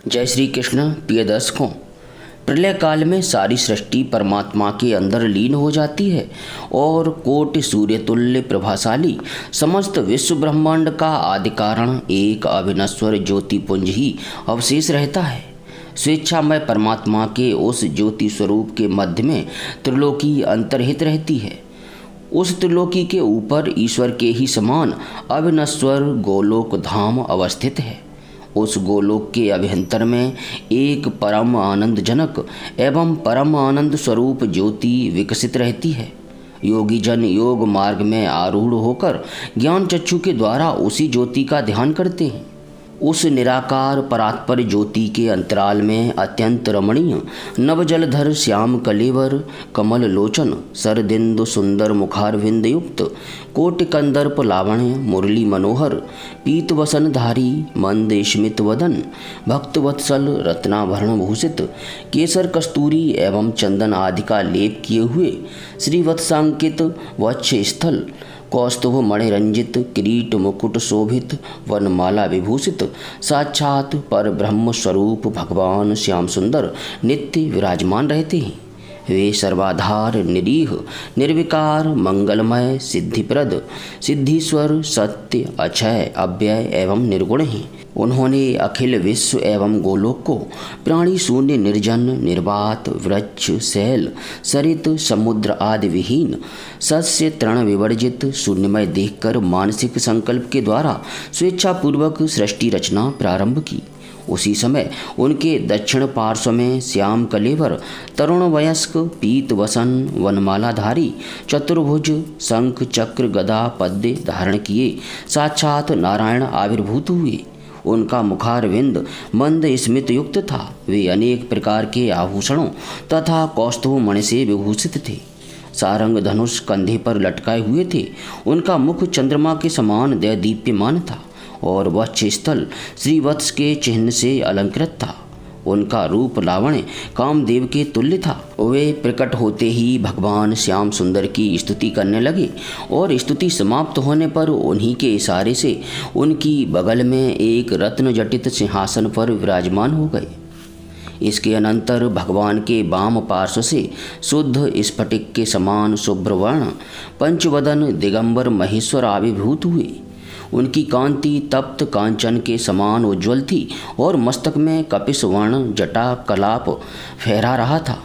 जय श्री कृष्ण। प्रिय दर्शकों, प्रलय काल में सारी सृष्टि परमात्मा के अंदर लीन हो जाती है और कोटि सूर्य तुल्य प्रभाशाली समस्त विश्व ब्रह्मांड का आदि कारण एक अविनश्वर ज्योतिपुंज ही अवशेष रहता है। स्वेच्छामय परमात्मा के उस ज्योति स्वरूप के मध्य में त्रिलोकी अंतर्हित रहती है। उस त्रिलोकी के ऊपर ईश्वर के ही समान अविनश्वर गोलोक धाम अवस्थित है। उस गोलोक के अभ्यंतर में एक परम आनंद जनक एवं परम आनंद स्वरूप ज्योति विकसित रहती है। योगी जन योग मार्ग में आरूढ़ होकर ज्ञान चक्षु के द्वारा उसी ज्योति का ध्यान करते हैं। उस निराकार परात्पर ज्योति के अंतराल में अत्यंत रमणीय नवजलधर श्याम कलेवर कमल लोचन सरदिंदु सुंदर मुखारविंद युक्त कोटि कंदर्प लावण्य मुरली मनोहर पीत वसनधारी मंद स्मित वदन भक्तवत्सल रत्नाभरण भूषित केसर कस्तूरी एवं चंदन आदि का लेप किए हुए श्रीवत्सांकित वक्ष स्थल कौस्तुभ मणिरंजित किरीट मुकुट शोभित वनमाला विभूषित साक्षात पर ब्रह्म स्वरूप भगवान श्याम सुंदर नित्य विराजमान रहते हैं। वे सर्वाधार निरीह निर्विकार मंगलमय सिद्धिप्रद सिद्धीश्वर सत्य अक्षय अव्यय एवं निर्गुण हैं। उन्होंने अखिल विश्व एवं गोलोक को प्राणी शून्य निर्जन निर्वात वृक्ष शैल सरित समुद्र आदि विहीन सस्य तृण विवर्जित शून्यमय देखकर मानसिक संकल्प के द्वारा स्वेच्छापूर्वक सृष्टि रचना प्रारंभ की। उसी समय उनके दक्षिण पार्श्व में श्याम कलेवर तरुण वयस्क पीत वसन वनमालाधारी चतुर्भुज शंख चक्र गदा पद्य धारण किए साक्षात नारायण आविर्भूत हुए। उनका मुखारविंद मंद स्मित युक्त था। वे अनेक प्रकार के आभूषणों तथा कौस्तुभ मणि से विभूषित थे। सारंग धनुष कंधे पर लटकाए हुए थे। उनका मुख चंद्रमा के समान दीप्यमान था और वक्ष स्थल श्रीवत्स के चिन्ह से अलंकृत था। उनका रूप लावण्य कामदेव के तुल्य था। वे प्रकट होते ही भगवान श्याम सुंदर की स्तुति करने लगे और स्तुति समाप्त होने पर उन्हीं के इशारे से उनकी बगल में एक रत्न जटित सिंहासन पर विराजमान हो गए। इसके अनंतर भगवान के वाम पार्श्व से शुद्ध स्फटिक के समान शुभ्रवर्ण पंचवदन दिगंबर महेश्वर आविर्भूत हुए। उनकी कांति तप्त कांचन के समान उज्ज्वल थी और मस्तक में कपिस वर्ण जटा कलाप फहरा रहा था।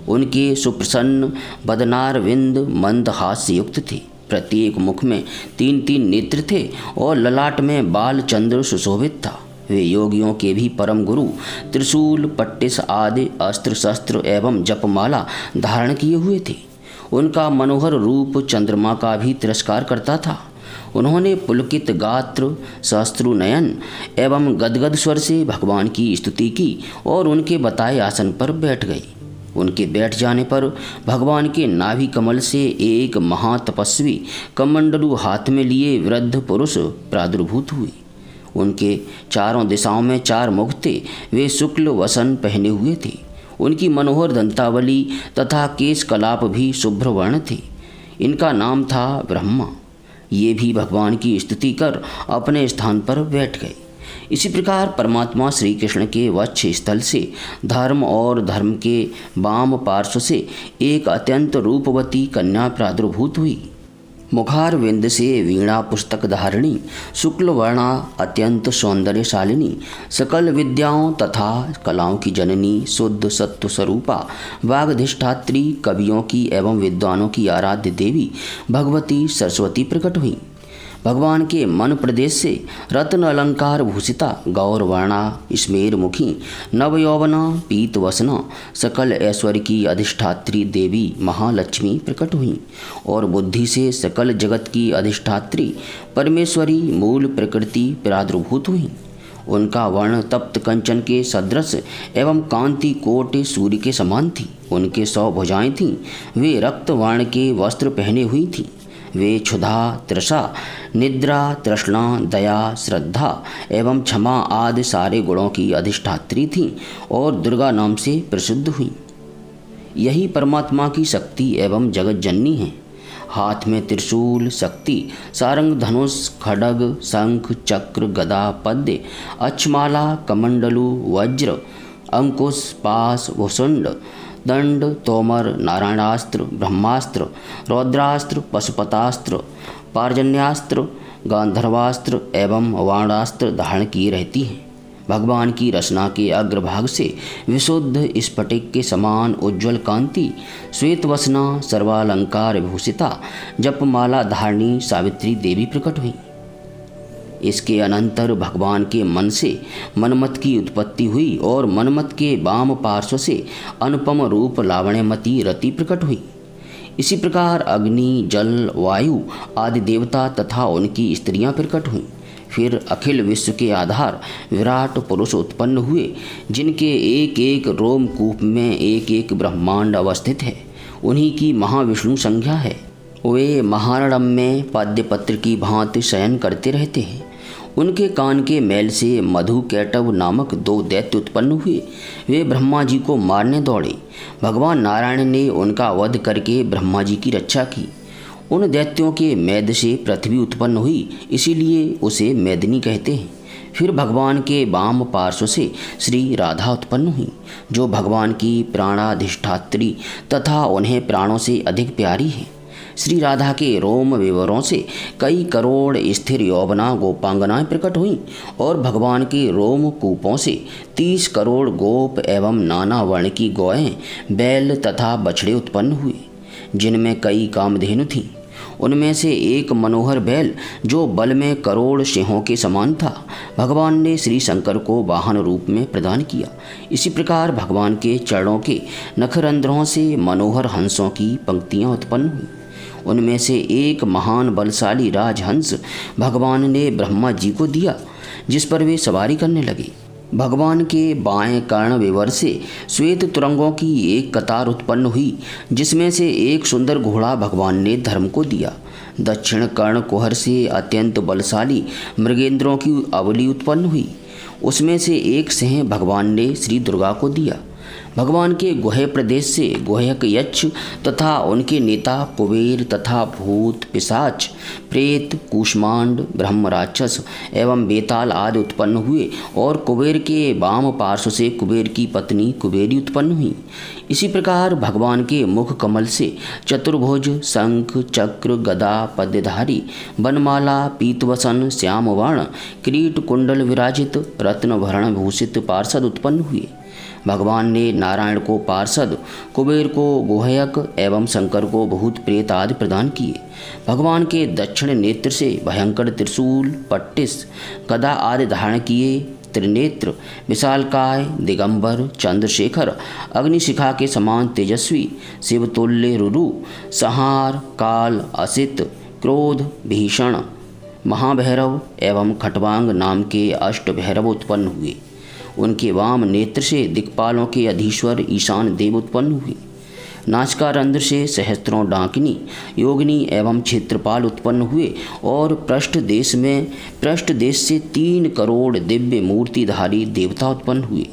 उनके सुप्रसन्न बदनार विंद मंद हास्य युक्त थे। प्रत्येक मुख में 3-3 नेत्र थे और ललाट में बाल चंद्र सुशोभित था। वे योगियों के भी परम गुरु त्रिशूल पट्टिस आदि अस्त्र शस्त्र एवं जपमाला धारण किए हुए थे। उनका मनोहर रूप चंद्रमा का भी तिरस्कार करता था। उन्होंने पुलकित गात्र सहस्त्रु नयन एवं गदगद स्वर से भगवान की स्तुति की और उनके बताए आसन पर बैठ गई। उनके बैठ जाने पर भगवान के नाभि कमल से एक महातपस्वी कमंडलू हाथ में लिए वृद्ध पुरुष प्रादुर्भूत हुए। उनके चारों दिशाओं में 4 मुख थे। वे शुक्ल वसन पहने हुए थे। उनकी मनोहर दंतावली तथा केश कलाप भी शुभ्र वर्ण थे। इनका नाम था ब्रह्मा। ये भी भगवान की स्तुति कर अपने स्थान पर बैठ गए। इसी प्रकार परमात्मा श्री कृष्ण के वक्ष स्थल से धर्म और धर्म के वाम पार्श्व से एक अत्यंत रूपवती कन्या प्रादुर्भूत हुई। मुखारविंद से वीणा पुस्तक धारिणी शुक्ल वर्णा अत्यंत सौंदर्यशालिनी सकल विद्याओं तथा कलाओं की जननी शुद्ध सत्व स्वरूपा वागधिष्ठात्री कवियों की एवं विद्वानों की आराध्य देवी भगवती सरस्वती प्रकट हुई। भगवान के मन प्रदेश से रत्न अलंकार भूषिता गौरवर्णा स्मेर मुखी नवयौवना पीत वसना सकल ऐश्वर्य की अधिष्ठात्री देवी महालक्ष्मी प्रकट हुई और बुद्धि से सकल जगत की अधिष्ठात्री परमेश्वरी मूल प्रकृति प्रादुर्भूत हुई। उनका वर्ण तप्त कंचन के सदृश एवं कांति कोटि सूर्य के समान थी। उनके 100 भुजाएं थीं। वे रक्त वर्ण के वस्त्र पहने हुई थीं। वे क्षुधा तृषा निद्रा तृष्णा दया श्रद्धा एवं क्षमा आदि सारे गुणों की अधिष्ठात्री थीं और दुर्गा नाम से प्रसिद्ध हुई। यही परमात्मा की शक्ति एवं जगत जननी है। हाथ में त्रिशूल, शक्ति, सारंग, धनुष, खड्ग, शंख, चक्र, गदा, पद्य, अक्षमाला, कमंडलु, वज्र, अंकुश, पाश, भुसुंड, दंड, तोमर, नारायणास्त्र, ब्रह्मास्त्र, रौद्रास्त्र, पशुपतास्त्र, पार्जन्यास्त्र, गांधर्वास्त्र एवं वाणास्त्र धारण किए रहती हैं। भगवान की रचना के अग्रभाग से विशुद्ध स्फटिक के समान उज्ज्वल कांति, श्वेत वसना, सर्वालंकार विभूषिता, जपमाला धारणी सावित्री देवी प्रकट हुई। इसके अनंतर भगवान के मन से मनमत की उत्पत्ति हुई और मनमत के वाम पार्श्व से अनुपम रूप लावण्यमती रति प्रकट हुई। इसी प्रकार अग्नि, जल, वायु आदि देवता तथा उनकी स्त्रियां प्रकट हुईं। फिर अखिल विश्व के आधार विराट पुरुष उत्पन्न हुए, जिनके एक एक रोमकूप में एक एक ब्रह्मांड अवस्थित है। उन्हीं की महाविष्णु संज्ञा है। वे महारणम में पाद्यपत्र की भांति शयन करते रहते हैं। उनके कान के मैल से मधु कैटव नामक 2 दैत्य उत्पन्न हुए। वे ब्रह्मा जी को मारने दौड़े। भगवान नारायण ने उनका वध करके ब्रह्मा जी की रक्षा की। उन दैत्यों के मैद से पृथ्वी उत्पन्न हुई, इसीलिए उसे मैदिनी कहते हैं। फिर भगवान के वाम पार्श्व से श्री राधा उत्पन्न हुई, जो भगवान की प्राणाधिष्ठात्री तथा उन्हें प्राणों से अधिक प्यारी है। श्री राधा के रोम विवरों से कई करोड़ स्थिर यौवना गोपांगनाएं प्रकट हुईं और भगवान के रोम कूपों से 30 करोड़ गोप एवं नाना वर्ण की गौएं, बैल तथा बछड़े उत्पन्न हुए, जिनमें कई कामधेनु थीं। उनमें से एक मनोहर बैल, जो बल में करोड़ सिंहों के समान था, भगवान ने श्री शंकर को वाहन रूप में प्रदान किया। इसी प्रकार भगवान के चरणों के नखरंध्रों से मनोहर हंसों की पंक्तियां उत्पन्न हुई। उनमें से एक महान बलशाली राजहंस भगवान ने ब्रह्मा जी को दिया, जिस पर वे सवारी करने लगे। भगवान के बाएं कर्ण विवर से श्वेत तुरंगों की एक कतार उत्पन्न हुई, जिसमें से एक सुंदर घोड़ा भगवान ने धर्म को दिया। दक्षिण कर्ण कुहर से अत्यंत बलशाली मृगेंद्रों की अवली उत्पन्न हुई। उसमें से एक सिंह भगवान ने श्री दुर्गा को दिया। भगवान के गुह्य प्रदेश से गुह्यक यक्ष तथा उनके नेता कुबेर तथा भूत, पिशाच, प्रेत, कूष्मांड, ब्रह्म, राक्षस एवं बेताल आदि उत्पन्न हुए और कुबेर के वाम पार्श्व से कुबेर की पत्नी कुबेरी उत्पन्न हुई। इसी प्रकार भगवान के मुख कमल से चतुर्भुज, शंख, चक्र, गदा, पद्यधारी, बनमाला, पीतवसन, श्यामवर्ण, किरीट, कुंडल विराजित, रत्न भरण भूषित पार्षद उत्पन्न हुए। भगवान ने नारायण को पार्षद, कुबेर को गुह्यक एवं शंकर को भूत प्रेत आदि प्रदान किए। भगवान के दक्षिण नेत्र से भयंकर त्रिशूल, पट्टिस, गदा आदि धारण किए। त्रिनेत्र, विशालकाय, दिगंबर, चंद्रशेखर, अग्निशिखा के समान तेजस्वी, शिवतुल्य रुरु, संहार, काल, असित, क्रोध, भीषण, महाभैरव एवं खटवांग नाम के अष्टभैरव उत्पन्न हुए। उनके वाम नेत्र से दिक्पालों के अधीश्वर ईशान देव उत्पन्न हुए। नासिकारंध्र से सहस्त्रों डाकिनी, योगिनी एवं क्षेत्रपाल उत्पन्न हुए और पृष्ठ देश से 3 करोड़ दिव्य मूर्तिधारी देवता उत्पन्न हुए।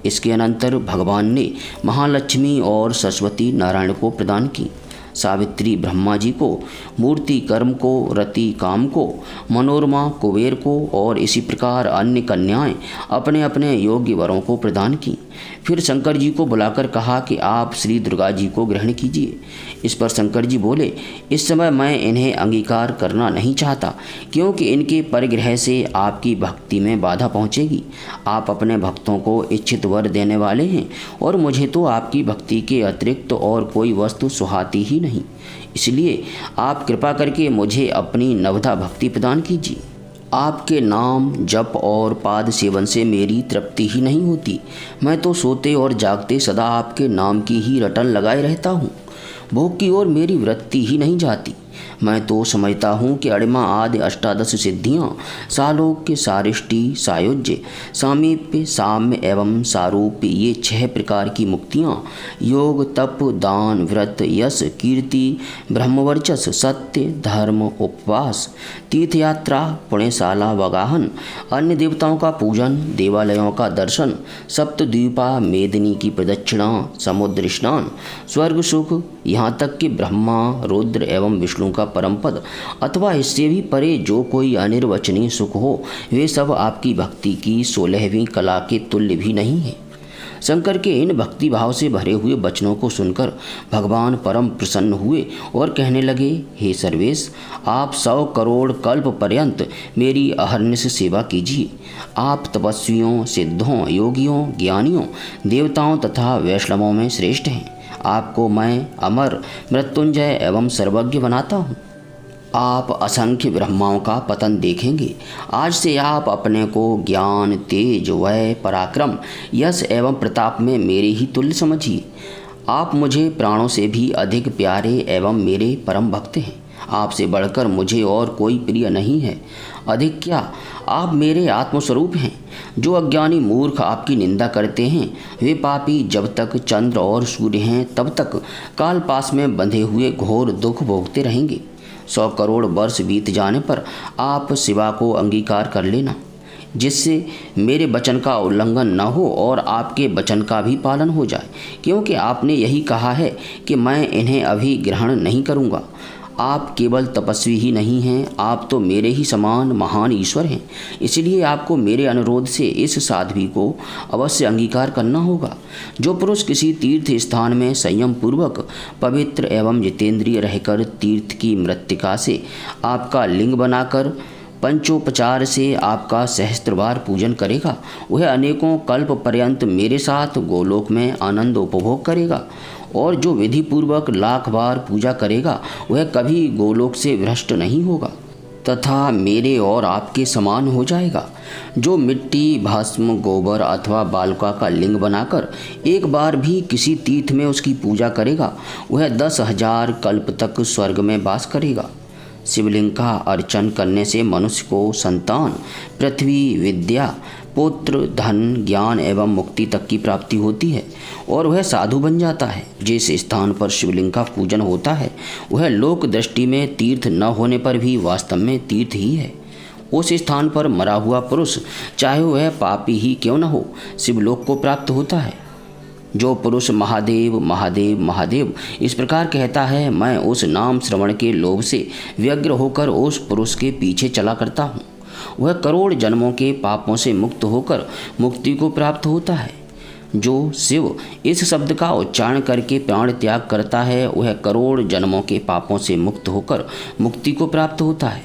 इसके अनंतर भगवान ने महालक्ष्मी और सरस्वती नारायण को प्रदान की। सावित्री ब्रह्मा जी को, मूर्ति कर्म को, रति काम को, मनोरमा कुबेर को और इसी प्रकार अन्य कन्याएं अपने अपने योग्य वरों को प्रदान की। फिर शंकर जी को बुलाकर कहा कि आप श्री दुर्गा जी को ग्रहण कीजिए। इस पर शंकर जी बोले, इस समय मैं इन्हें अंगीकार करना नहीं चाहता, क्योंकि इनके परिग्रह से आपकी भक्ति में बाधा पहुँचेगी। आप अपने भक्तों को इच्छित वर देने वाले हैं और मुझे तो आपकी भक्ति के अतिरिक्त और कोई वस्तु सुहाती ही नहीं। इसलिए आप कृपा करके मुझे अपनी नवधा भक्ति प्रदान कीजिए। आपके नाम जप और पाद सेवन से मेरी तृप्ति ही नहीं होती। मैं तो सोते और जागते सदा आपके नाम की ही रटन लगाए रहता हूँ। भोग की ओर मेरी वृत्ति ही नहीं जाती। मैं तो समझता हूँ कि अणिमा आदि अष्टादश सिद्धियाँ, सालोक्य, सारिष्टि, सायुज्य, सामीप्य, साम्य एवं सारूप्य, ये 6 प्रकार की मुक्तियाँ योग, तप, दान, व्रत, यश, कीर्ति, ब्रह्मवर्चस, सत्य, धर्म, उपवास, तीर्थयात्रा, पुण्यशाला, वगाहन, अन्य देवताओं का पूजन, देवालयों का दर्शन, सप्तद्वीपा, मेदिनी की प्रदक्षिणा, समुद्र स्नान, स्वर्ग सुख, यहाँ तक कि ब्रह्मा, रुद्र एवं विष्णु का परम पद अथवा इससे भी परे जो कोई अनिर्वचनीय सुख हो, वे सब आपकी भक्ति की 16वीं कला के तुल्य भी नहीं है। शंकर के इन भक्ति भाव से भरे हुए वचनों को सुनकर भगवान परम प्रसन्न हुए और कहने लगे, हे सर्वेश, आप 100 करोड़ कल्प पर्यंत मेरी अहर्निश सेवा कीजिए। आप तपस्वियों, सिद्धों, योगियों, ज्ञानियों, देवताओं तथा वैष्णवों में श्रेष्ठ हैं। आपको मैं अमर, मृत्युंजय एवं सर्वज्ञ बनाता हूँ। आप असंख्य ब्रह्माओं का पतन देखेंगे। आज से आप अपने को ज्ञान, तेज, वय, पराक्रम, यश एवं प्रताप में मेरे ही तुल्य समझिए। आप मुझे प्राणों से भी अधिक प्यारे एवं मेरे परम भक्त हैं। आपसे बढ़कर मुझे और कोई प्रिय नहीं है। अधिक क्या, आप मेरे आत्मस्वरूप हैं। जो अज्ञानी मूर्ख आपकी निंदा करते हैं, वे पापी जब तक चंद्र और सूर्य हैं तब तक काल पास में बंधे हुए घोर दुख भोगते रहेंगे। 100 करोड़ वर्ष बीत जाने पर आप शिवा को अंगीकार कर लेना, जिससे मेरे वचन का उल्लंघन न हो और आपके वचन का भी पालन हो जाए, क्योंकि आपने यही कहा है कि मैं इन्हें अभी ग्रहण नहीं करूँगा। आप केवल तपस्वी ही नहीं हैं, आप तो मेरे ही समान महान ईश्वर हैं। इसलिए आपको मेरे अनुरोध से इस साध्वी को अवश्य अंगीकार करना होगा। जो पुरुष किसी तीर्थ स्थान में संयम पूर्वक पवित्र एवं जितेंद्रिय रहकर तीर्थ की मृत्तिका से आपका लिंग बनाकर पंचोपचार से आपका सहस्त्रबार पूजन करेगा, वह अनेकों कल्प पर्यंत मेरे साथ गोलोक में आनंद उपभोग करेगा। और जो विधि पूर्वक 1,00,000 बार पूजा करेगा, वह कभी गोलोक से भ्रष्ट नहीं होगा तथा मेरे और आपके समान हो जाएगा। जो मिट्टी, भस्म, गोबर अथवा बालका का लिंग बनाकर एक बार भी किसी तीर्थ में उसकी पूजा करेगा, वह 10,000 कल्प तक स्वर्ग में वास करेगा। शिवलिंग का अर्चन करने से मनुष्य को संतान, पृथ्वी, विद्या, पुत्र, धन, ज्ञान एवं मुक्ति तक की प्राप्ति होती है और वह साधु बन जाता है। जिस स्थान पर शिवलिंग का पूजन होता है, वह लोक दृष्टि में तीर्थ न होने पर भी वास्तव में तीर्थ ही है। उस स्थान पर मरा हुआ पुरुष, चाहे वह पापी ही क्यों न हो, शिवलोक को प्राप्त होता है। जो पुरुष महादेव महादेव महादेव इस प्रकार कहता है, मैं उस नाम श्रवण के लोभ से व्यग्र होकर उस पुरुष के पीछे चला करता हूँ। वह करोड़ जन्मों के पापों से मुक्त होकर मुक्ति को प्राप्त होता है। जो शिव इस शब्द का उच्चारण करके प्राण त्याग करता है, वह करोड़ जन्मों के पापों से मुक्त होकर मुक्ति को प्राप्त होता है।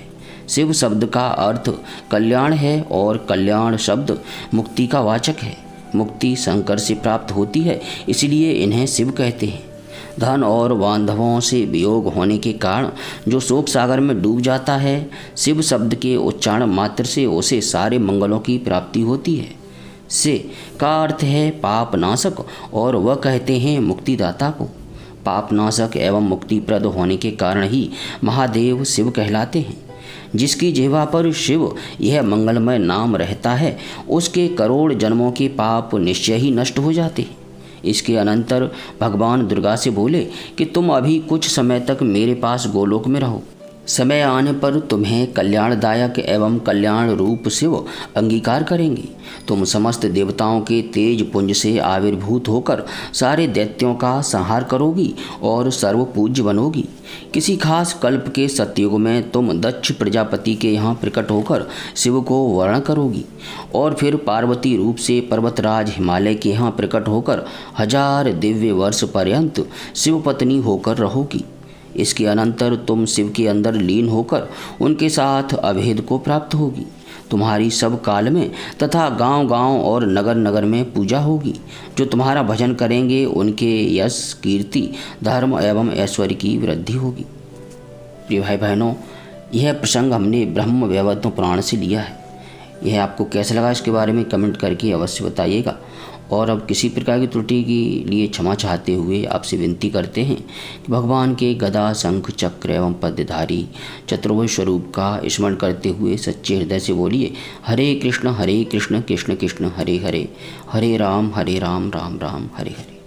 शिव शब्द का अर्थ कल्याण है और कल्याण शब्द मुक्ति का वाचक है। मुक्ति शंकर से प्राप्त होती है, इसलिए इन्हें शिव कहते हैं। धन और बांधवों से वियोग होने के कारण जो शोक सागर में डूब जाता है, शिव शब्द के उच्चारण मात्र से उसे सारे मंगलों की प्राप्ति होती है। से का अर्थ है पाप नाशक और वह कहते हैं मुक्तिदाता को। पाप नाशक एवं मुक्तिप्रद होने के कारण ही महादेव शिव कहलाते हैं। जिसकी जिह्वा पर शिव यह मंगलमय नाम रहता है, उसके करोड़ जन्मों के पाप निश्चय ही नष्ट हो जाते हैं। इसके अनंतर भगवान दुर्गा से बोले कि तुम अभी कुछ समय तक मेरे पास गोलोक में रहो। समय आने पर तुम्हें कल्याणदायक एवं कल्याण रूप शिव अंगीकार करेंगे। तुम समस्त देवताओं के तेज पुंज से आविर्भूत होकर सारे दैत्यों का संहार करोगी और सर्वपूज्य बनोगी। किसी खास कल्प के सतयुग में तुम दक्ष प्रजापति के यहाँ प्रकट होकर शिव को वर्ण करोगी और फिर पार्वती रूप से पर्वतराज हिमालय के यहाँ प्रकट होकर 1000 दिव्य वर्ष पर्यंत शिव पत्नी होकर रहोगी। इसके अनंतर तुम शिव के अंदर लीन होकर उनके साथ अभेद को प्राप्त होगी। तुम्हारी सब काल में तथा गांव-गांव और नगर-नगर में पूजा होगी। जो तुम्हारा भजन करेंगे उनके यश, कीर्ति, धर्म एवं ऐश्वर्य की वृद्धि होगी। प्रिय भाई बहनों, यह प्रसंग हमने ब्रह्म वैवर्त पुराण से लिया है। यह आपको कैसा लगा, इसके बारे में कमेंट करके अवश्य बताइएगा और अब किसी प्रकार की त्रुटि के लिए क्षमा चाहते हुए आपसे विनती करते हैं कि भगवान के गदा, शंख, चक्र एवं पद्मधारी चतुर्भुज स्वरूप का स्मरण करते हुए सच्चे हृदय से बोलिए हरे कृष्ण कृष्ण कृष्ण हरे हरे, हरे राम राम राम हरे हरे।